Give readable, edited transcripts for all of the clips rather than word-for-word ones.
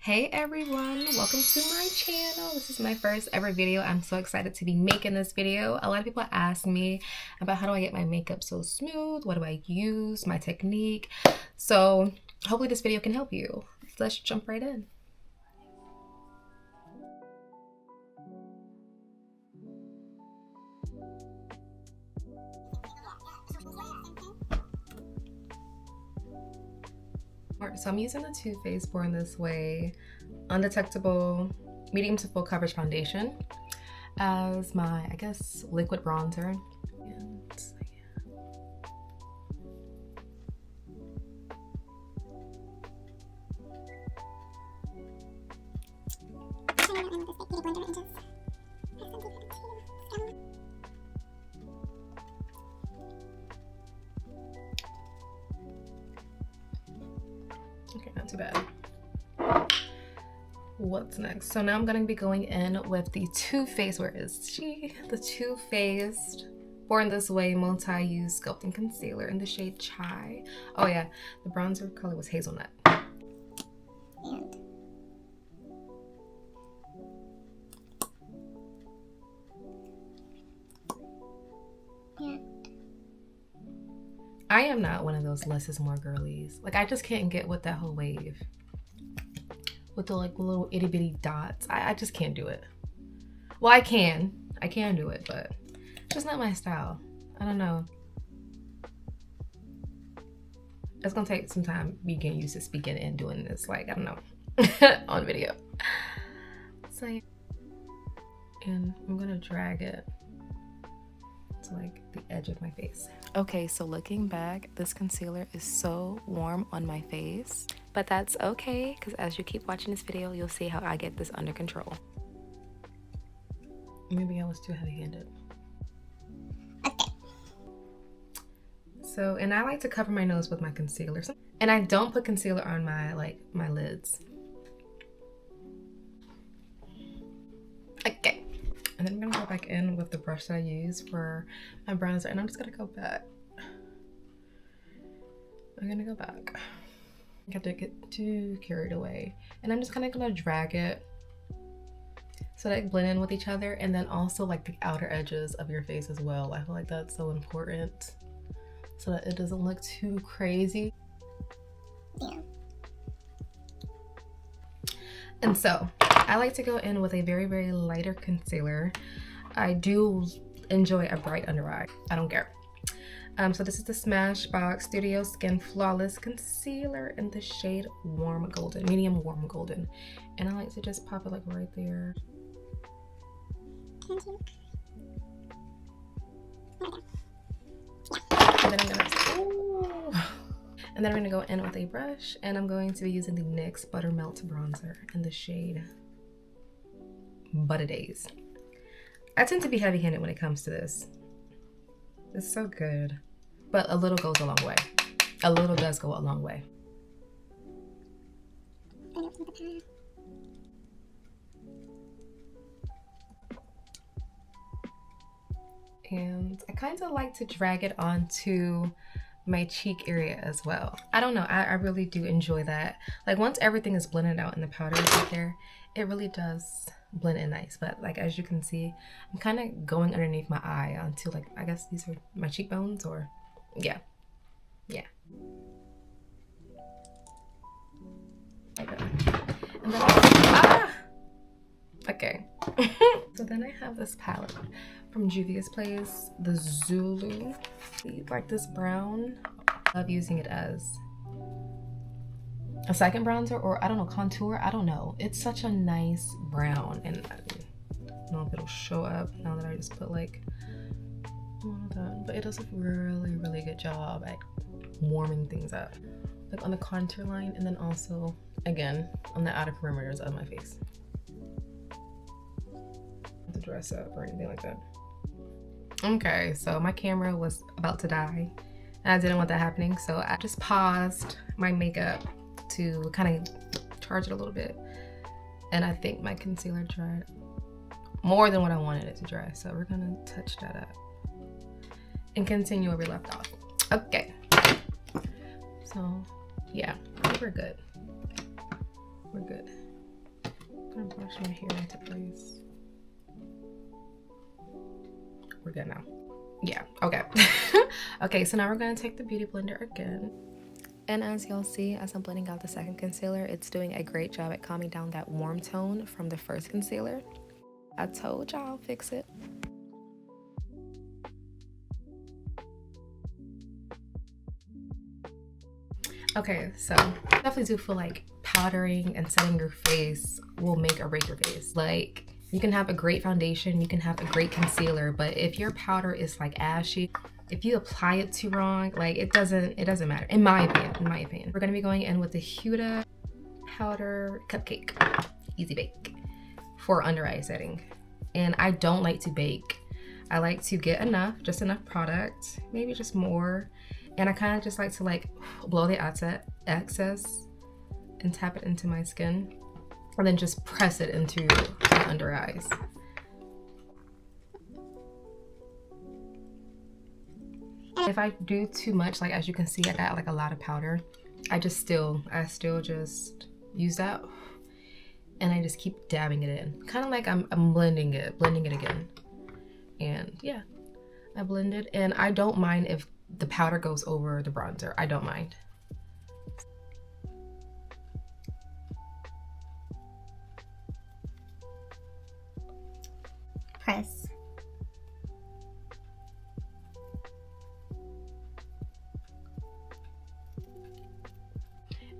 Hey everyone, welcome to my channel. This is my first ever video. I'm so excited to be making this video. A lot of people ask me about how do I get my makeup so smooth, what do I use, my technique. So hopefully this video can help you. Let's jump right in. So I'm using the Too Faced Born This Way Undetectable Medium to Full Coverage Foundation as my, I guess, liquid bronzer. And okay, not too bad. What's next? So now I'm gonna be going in with the Too Faced, where is she? The Too Faced Born This Way Multi-Use Sculpting Concealer in the shade Chai. Oh yeah, the bronzer color was Hazelnut. And I am not one of those less is more girlies. Like, I just can't get with that whole wave. With the like little itty bitty dots. I just can't do it. Well, I can do it, but it's just not my style. I don't know. It's gonna take some time me getting used to speaking and doing this, like, I don't know, on video. So, and I'm gonna drag it to like the edge of my face. Okay, so looking back, this concealer is so warm on my face, but that's okay, because as you keep watching this video, you'll see how I get this under control. Maybe I was too heavy-handed. Okay. So, and I like to cover my nose with my concealer. And I don't put concealer on my lids. Okay. And then I'm gonna go back in with the brush that I use for my bronzer, and I'm just gonna go back. I'm gonna go back. I have to get too carried away. And I'm just kind of gonna drag it so they blend in with each other, and then also like the outer edges of your face as well. I feel like that's so important so that it doesn't look too crazy. Yeah. And so I like to go in with a very, very lighter concealer. I do enjoy a bright under eye. I don't care. So this is the Smashbox Studio Skin Flawless Concealer in the shade Warm Golden, medium warm golden. And I like to just pop it like right there. And then I'm gonna go in with a brush, and I'm going to be using the NYX Buttermelt Bronzer in the shade Butter Days. I tend to be heavy-handed when it comes to this. It's so good, but a little goes a long way. A little does go a long way. And I kind of like to drag it onto my cheek area as well. I don't know, I really do enjoy that. Like, once everything is blended out and the powder is right there, it really does blend in nice. But like, as you can see, I'm kind of going underneath my eye onto, like, I guess these are my cheekbones, or yeah. Like that. And then okay. So then I have this palette from Juvia's Place, the Zulu. Like this brown. I love using it as a second bronzer, or I don't know, contour. I don't know. It's such a nice brown, and I don't know if it'll show up now that I just put like all of that, but it does a really, really good job at warming things up, like on the contour line, and then also again on the outer perimeters of my face. Not to dress up or anything like that. Okay, so my camera was about to die and I didn't want that happening, so I just paused my makeup to kind of charge it a little bit, and I think my concealer dried more than what I wanted it to dry, so we're gonna touch that up and continue where we left off. Okay, so yeah, I think we're good. brush my hair into place. We're good now. Yeah, okay. Okay, so now we're gonna take the Beauty Blender again. And as y'all see, as I'm blending out the second concealer, it's doing a great job at calming down that warm tone from the first concealer. I told y'all I'll fix it. Okay, so definitely do feel like powdering and setting your face will make or break your face. Like, you can have a great foundation, you can have a great concealer, but if your powder is like ashy, if you apply it too wrong, like it doesn't matter, in my opinion. We're gonna be going in with the Huda Powder Cupcake Easy Bake for under eye setting. And I don't like to bake. I like to get just enough product, maybe just more. And I kind of just like to like blow the excess and tap it into my skin and then just press it into my under eyes. If I do too much, like as you can see, I got like a lot of powder. I still just use that and I just keep dabbing it in. Kind of like I'm blending it again. And yeah, I blend it, and I don't mind if the powder goes over the bronzer. I don't mind. Press.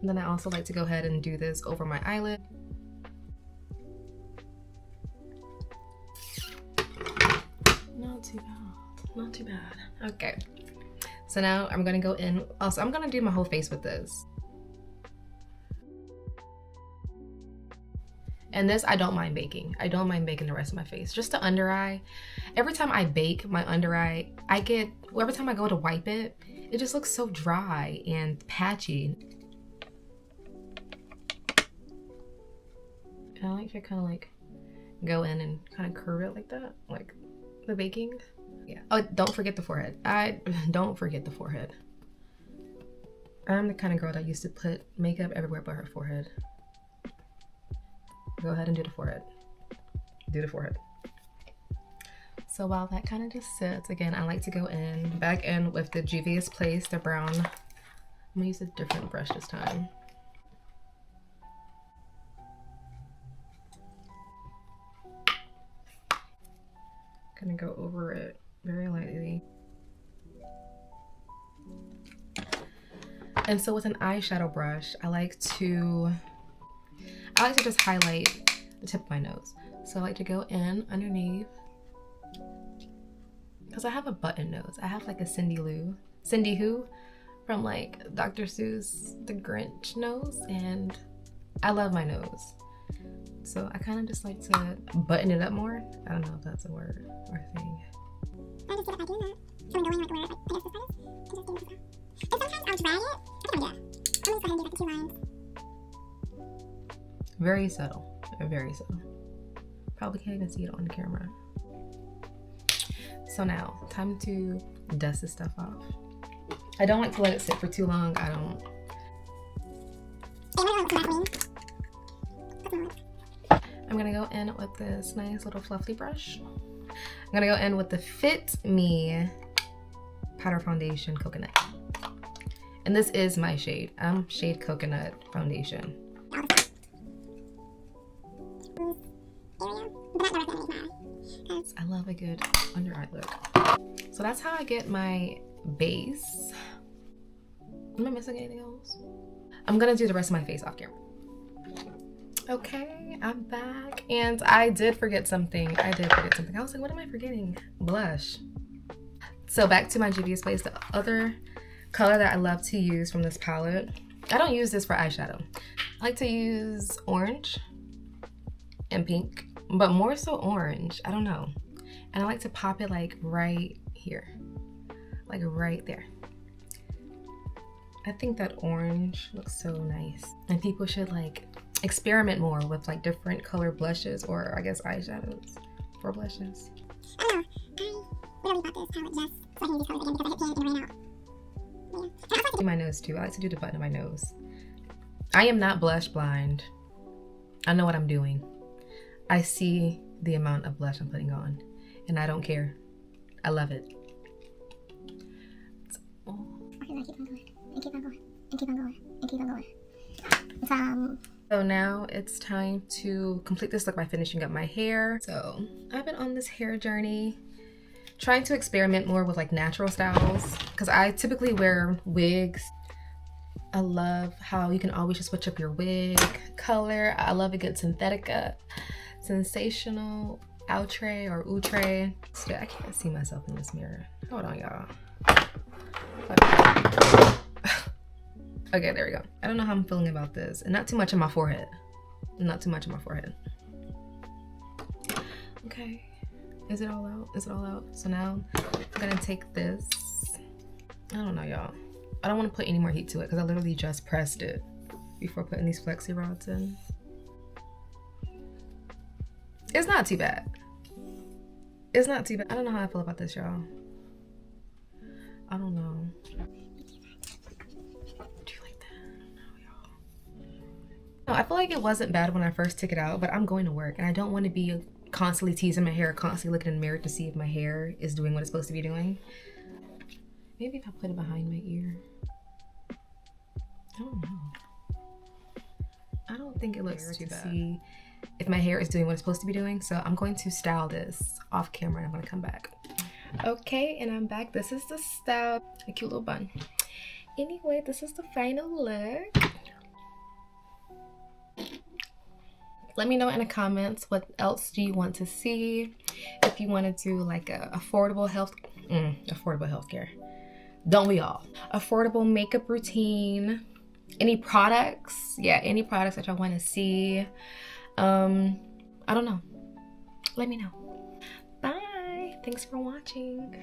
And then I also like to go ahead and do this over my eyelid. Not too bad, not too bad. Okay, so now I'm gonna go in. Also, I'm gonna do my whole face with this. And this, I don't mind baking. I don't mind baking the rest of my face. Just the under eye. Every time I bake my under eye, every time I go to wipe it, it just looks so dry and patchy. And I like to kind of like go in and kind of curve it like that, like the baking. Yeah. Oh, don't forget the forehead. Don't forget the forehead. I'm the kind of girl that used to put makeup everywhere but her forehead. Go ahead and do the forehead. Do the forehead. So while that kind of just sits, again, I like to go back in with the Juvia's Place, the brown. I'm gonna use a different brush this time. Gonna go over it very lightly. And so with an eyeshadow brush, I like to just highlight the tip of my nose. So I like to go in underneath, because I have a button nose. I have like a Cindy Who from like Dr. Seuss The Grinch nose, and I love my nose. So I kind of just like to button it up more. I don't know if that's a word or a thing. I just get it by doing that. So I'm going like where I guess this part is, and just do this. And sometimes I'll drag it. I think I'm gonna do that. I'm just go ahead and do like the 2 lines. Very subtle, very subtle. Probably can't even see it on camera. So now, time to dust this stuff off. I don't like to let it sit for too long. I don't. I'm gonna go in with this nice little fluffy brush. I'm gonna go in with the Fit Me Powder Foundation Coconut. And this is my shade. Shade Coconut Foundation. I love a good under eye look. So that's how I get my base. Am I missing anything else? I'm gonna do the rest of my face off camera. Okay, I'm back, and I did forget something. I was like, what am I forgetting? Blush. So back to my Juvia's Place, the other color that I love to use from this palette. I don't use this for eyeshadow. I like to use orange and pink, but more so orange. I don't know. And I like to pop it like right here, like right there. I think that orange looks so nice, and people should like experiment more with like different color blushes, or I guess eyeshadows for blushes. I don't know. I literally bought this palette just so I can use these colors again because I hit pan and it ran out. Yeah. Do my nose too. I like to do the button of my nose. I am not blush blind. I know what I'm doing. I see the amount of blush I'm putting on and I don't care. I love it. Okay, keep on going. And keep on going. And keep on going. And keep on going. So now it's time to complete this look by finishing up my hair. So I've been on this hair journey, trying to experiment more with like natural styles because I typically wear wigs. I love how you can always just switch up your wig color. I love a good Synthetica, Sensational, Outre or Outre. So I can't see myself in this mirror. Hold on, y'all. Okay, there we go. I don't know how I'm feeling about this. And not too much on my forehead. Not too much on my forehead. Okay. Is it all out? Is it all out? So now I'm gonna take this. I don't know, y'all. I don't want to put any more heat to it because I literally just pressed it before putting these flexi rods in. It's not too bad. It's not too bad. I don't know how I feel about this, y'all. I don't know. No, I feel like it wasn't bad when I first took it out, but I'm going to work and I don't want to be constantly teasing my hair, constantly looking in the mirror to see if my hair is doing what it's supposed to be doing. Maybe if I put it behind my ear. I don't know. I don't think it looks too bad. See if my hair is doing what it's supposed to be doing. So I'm going to style this off camera and I'm going to come back. Okay, and I'm back. This is the style. A cute little bun. Anyway, this is the final look. Let me know in the comments what else do you want to see. If you want to do like a affordable healthcare. Don't we all? Affordable makeup routine. Any products? Yeah, any products that y'all want to see. I don't know. Let me know. Bye. Thanks for watching.